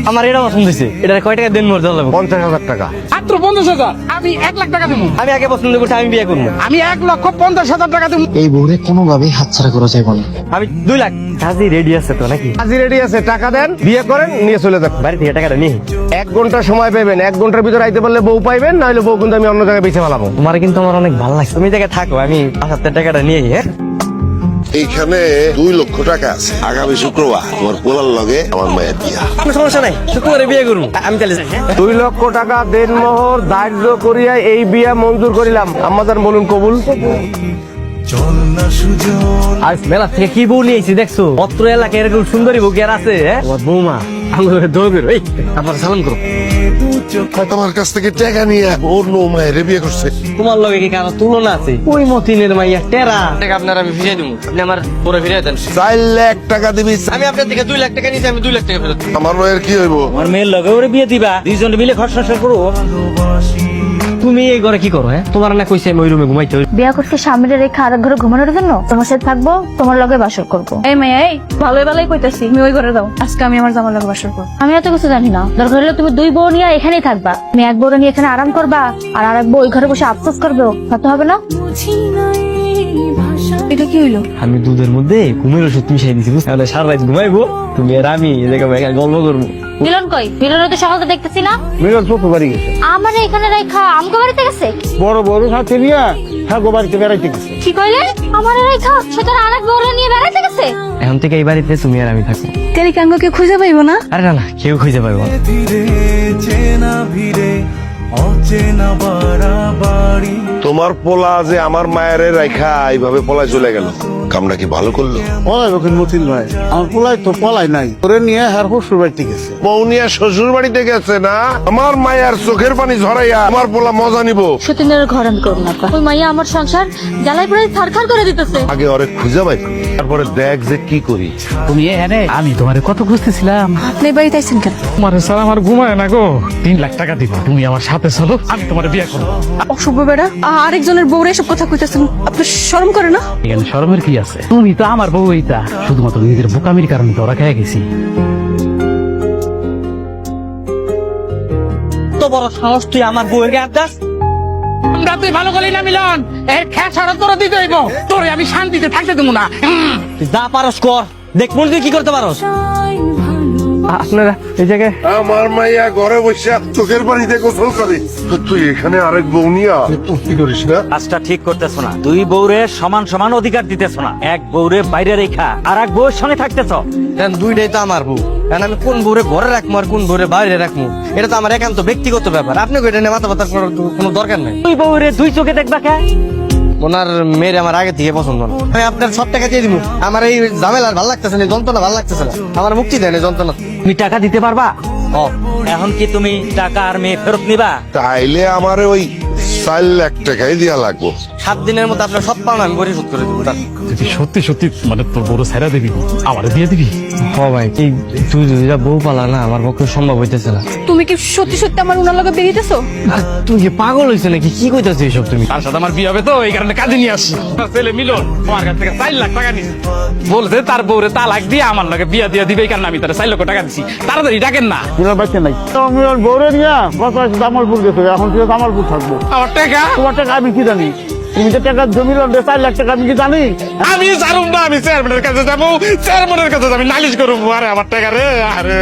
আমার এটা পছন্দ হয়েছে। এটা কয় টাকা দেন মোর যাবো? 50,000 টাকা। মাত্র 50,000। আমি 1,00,000 টাকা দেবো। আমি আগে পছন্দ করছি, আমি বিয়ে করবো। আমি 1,50,000 টাকা দেবো। এই বউরে কোনোভাবেই হাতছাড়া করা যাবে না। আমি 2 লাখ। কাজী রেডি আছে তো নাকি? কাজী রেডি আছে, টাকা দেন, বিয়ে করেন, নিয়ে চলে যান। বাড়ি থেকে টাকাটা নিয়ে 1 ঘন্টা সময় পাবেন, 1 ঘন্টার ভিতরে আইতে পারলে বউ পাইবেন, নাহলে বউ কিন্তু আমি অন্য জায়গায় বেঁচে ফেলাবো। তোমার কিন্তু আমার অনেক ভালো লাগছে। তুমি জায়গায় থাকো, আমি 5,000 টাকাটা নিয়ে হ্যাঁ। এইখানে 2 লক্ষ টাকা আছে। আগামী শুক্রবার তোমার পোলার লগে আমার মায়ের বিয়া। কোনো সমস্যা নাই, শুক্রবারে বিয়ে করবো। আমি তাহলে যাই, হ্যাঁ? 2 লক্ষ টাকা দেনমোহর ধার্য করিয়া এই বিয়া মঞ্জুর করিলাম। আম্মাজান বলুন কবুল। আজ মেলা থেকে কি বউ নিয়েছি দেখছো? অত্র এলাকায় এরকম সুন্দরী বউ কি আর আছে? হ্যাঁ, তোমার বৌমা আমাকে দৌড় এই আপনার সালাম করো। আমার কাছ থেকে টাকা নিয়ে অন্য মায়ের বিয়ে করছে। তোমার লগে কি কারো তুলনা আছে? ওই মতিনের মাইয়া টেরা টাকা আপনার আমি ফিরিয়ে দেবো। আপনি আমার পরে ফিরিয়ে দেন। 4 লাখ টাকা দিবি। আমি আপনার থেকে 2 লাখ টাকা নিয়েছি, আমি 2 লাখ টাকা ফেরত দেব। আমার মায়ের কি হইব? আমার মেয়ের লগে ওরে বিয়ে দিবা, 2 জন মিলে খরচা করো। তুমি এই ঘরে কি করো? হ্যাঁ, তোমার না কইছে আমি ওই রুমে ঘুমাইতে। বিয়া করতে স্বামীরে রেখে আরেক ঘরে ঘুমানোর জন্য? তোমার সাথে থাকবো, তোমার লগে বাসর করবো। এই মেয়ে, এই ভালোই ভালোই কইতাছি, তুমি ওই ঘরে দাও। আজকে আমি আমার জামার লগে বাসর করবো। আমি এত কিছু জানি না। দরকার হলে তুমি 2 বউ নিয়ে এখানেই থাকবা। তুমি 1 বউ নিয়ে এখানে আরাম করবা, আর আরেক বউ ওই ঘরে বসে আফসোস করবে। তা তো হবে না। এটা কি হইলো? আমি দুধের মধ্যে ঘুমের ওষুধ মিশাই দিছি, তাহলে সারা রাত ঘুমাইবো, তুমি আর আমি এই জায়গায় গল্প করবো। মিলন কই? মিলন তো সকালে দেখতেছি না। মিলন শ্বশুর বাড়ি গেছে। আমার এখানে রেখা আমগো বাড়িতে গেছে। বড় বড় সাথে নিয়ে হ্যাঁ গো বাড়িতে বেড়াইতে গেছে। কি কইলে? আমার রেখা সেটা আরেক বউ নিয়ে বেড়াইতে গেছে। এখন থেকে এই বাড়িতে তুমি আর আমি থাকবো। তেরি কাঙ্গকে খুঁজে পাইবো না? আরে না না, কেউ খুঁজে পাইবো না। তোমার পোলা যে আমার মায়ের রাইখা এইভাবে পলায় চলে গেল, কামটা কি ভালো করলো? পলাই ওখানে মতিন ভাই, আমার পোলাই তো পলাই নাই, করে নিয়ে হার শ্বশুর বাড়িতে গেছে। বউ নিয়ে শ্বশুর বাড়িতে গেছে না? আমার মায়ের চোখের পানি ঝরাইয়া আমার পোলা মজা নিব। সতীনের ঘর আমি করবো না। ওই মাইয়া আমার সংসার জ্বালাই পড়ে থারখার করে দিতেছে। আগে ওরে খুঁজে পাই, তারপরে দেখ যে কি করি। তুমি এখানে, আমি তোমারে কত খুঁজতেছিলাম। আপনি বাড়িতে আইছেন কেন? তোমার স্যার আমার ঘুমায় না গো। 3 লাখ টাকা দিব, তুমি আমার সাথে চলো, আমি তোমার বিয়ে করবো। অসভ্য বেড়া, আরেকজনের বউরে এসব কথা কইতেছেন। আপনি শরম করে না? এখানে শরমের কি আছে? তুমি তো আমার বউ, এইটা শুধুমাত্র নিজের বোকামির কারণে ধরা খেয়ে গেছি। তো বড় সাহস, তুই আমার বউয়ের গায়ে হাত দাস? আমরা তুই ভালো করলি না মিলন, এর খেয়া ছাড়া তোরা দিতে হইব। তোরে আমি শান্তিতে থাকতে দেবো না। তুই যা পারস কর, দেখ মন তুই কি করতে পারস। আপনারা এই জায়গায় আমার মাইয়া ঘরে বসে চোখের পানিতে গোসল করে, তুই এখানে আরেক বউ নিয়া কি করিস না? কাজটা ঠিক করতেছো না। 2 বউরে সমান সমান অধিকার দিতেছো না। 1 বউরে বাইরে রেখা আর 1 বউয়ের সঙ্গে থাকতেছ। কারণ 2টাই তো আমার বউ। কারণ আমি কোন বউরে ঘরে রাখবো আর কোন বউরে বাইরে রাখবো, এটা তো আমার একান্ত ব্যক্তিগত ব্যাপার। আপনি এটা নিয়ে মাথা ব্যথা করার কোনো দরকার নেই। 2 বউরে 2 চোখে দেখবা কে? ওনার মেয়ের আমার আগে থেকে পছন্দ না। আমি আপনার সব টাকা দিয়ে দিব। আমার এই ঝামেলা ভালো লাগতেছে না, যন্ত্রণা ভালো লাগতেছে না। আমার মুক্তি দেন এই যন্ত্রণা। তুমি টাকা দিতে পারবা? এখন কি তুমি টাকা আর মেয়ে ফেরত নিবা? তাইলে আমার ওই 4 লাখ টাকাই দিয়া লাগবো। 7 দিনের মধ্যে আপনার সব পাওনা আমি পরিশোধ করে দেবো। যদি সত্যি সত্যি মানে তোর বড় ছাইরা দিবি, আমার দিয়ে দিবি। ভাই এই তুই বউ পালা না, আমার পক্ষে সম্ভব হইতেছে না। তুমি কি সত্যি সত্যি আমার উনার লগে বেরিয়েছো? তুই কি পাগল হয়েছে নাকি? কি কইতাছিস এইসব তুমি? তার সাথে আমার বিয়ে হবে তো, এই কারণে কাজে নিয়ে আসছি। ছেলে মিলন আমার কাছ থেকে 4 লাখ টাকা নিয়েছে, বলছে তার বউরে তালাক দিয়ে আমার লগে বিয়া দিয়ে দিবে। এই কারণে আমি তার 4 লক্ষ টাকা দিচ্ছি। তাড়াতাড়ি ডাকেন না। মিলন বাচ্চা নাই, তো মিলন বউরে নিয়ে গত আছে জামালপুর গেছে, এখন তুই জামালপুর থাকবো। আমার টাকা তোমার টাকা আমি কি জানি? তুমি যে টাকা জমিলাম 4 লাখ টাকা আমি কি জানি? আমি জানুম না। আমি চেয়ারম্যানের কাছে যাবো, চেয়ারম্যানের কাছে আমি নালিশ করবো। আরে আমার টাকা রে, আরে